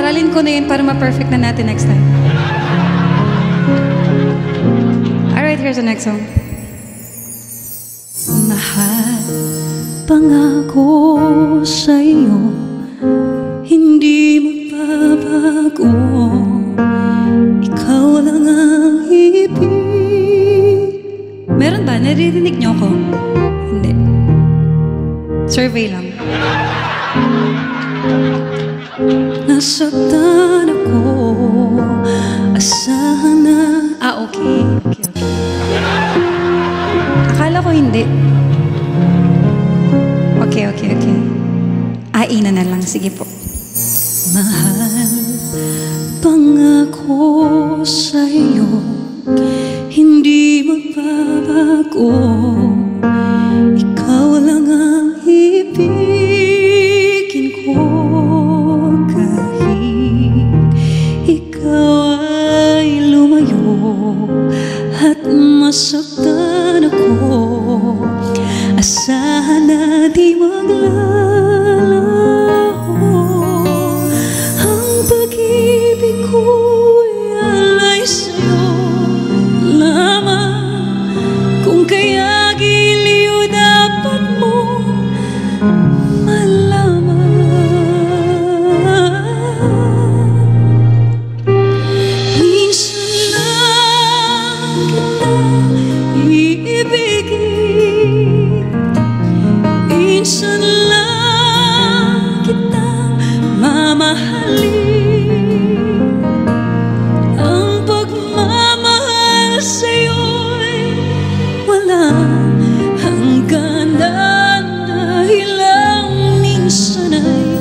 Aralin ko na yun para ma-perfect na natin next time. Alright, here's the next song. Mahal, pangako sa'yo, hindi magbabago. Ikaw lang ang ibig. Meron ba? Naririnig niyo ko? Hindi. Survey lang. Nasaktan ako, asahan na. Okay. Akala ko hindi. Okay. Aina na lang, sige po. Mahal, pangako sa'yo, hindi magbabago. Ikaw lang ang ibigin ko. Kahit ikaw ay lumayo at masaktan ako, asahan na di maglalaho. Ang pag-ibig ko'y alay sa'yo lamang. Kung kaya giliw dapat mo malaman. Minsan lang kita iibigin, minsan lang kita mamahalin. Ang pagmamahal sa'yo'y walang hangganan, dahil lang minsan ay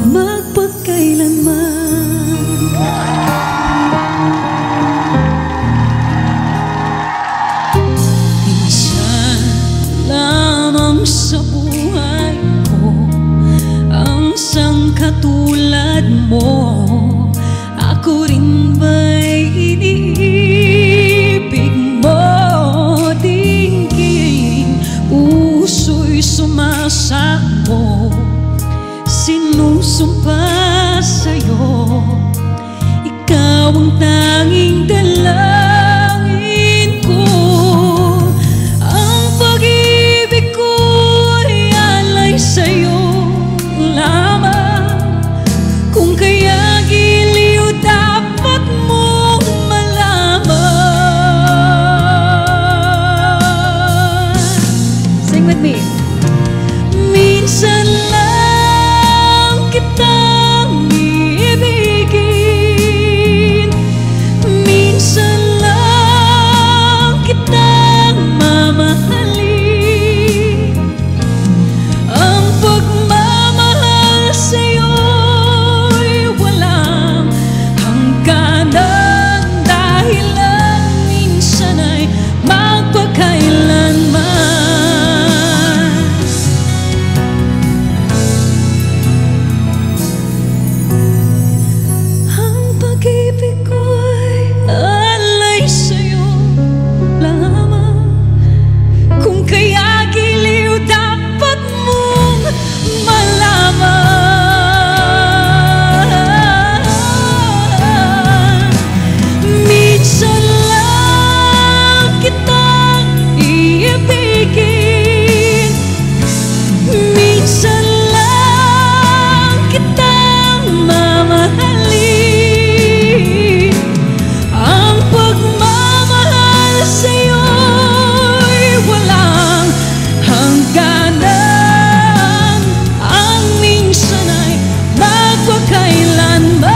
magpagkailanman. Minsan lamang sa buhay ko ang sangkatulad mo. Ako rin ba'y iniibig mo? Dinggin puso'y sumasako, sinusumpa sa'yo. Ikaw ang tanging dalangin ko. Ang pag-ibig ko'y alay sa'yo lamang. Kung kaya giliw dapat mong malaman. Sing with me. Minsan lang kitang iibigin, minsan lang kitang mamahalin. Ang pagmamahal sa'yo'y walang hangganan, dahil lang minsan ay magpagkailanman. Ang pag-ibig ko'y alay sa'yo lamang. Kung kaya giliw dapat mong malaman. Minsan lang kitang iibigin, minsan lang kitang mamahalin. Ang pagmamahal sa'yo'y walang hangganan, ang minsan ay magpagkailanman.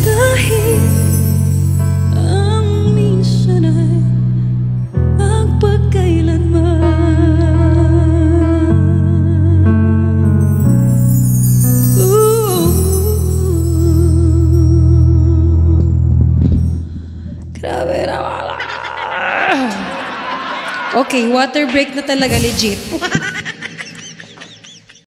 Dahil ang minsan ay grabe na wala. Okay, water break na talaga, legit.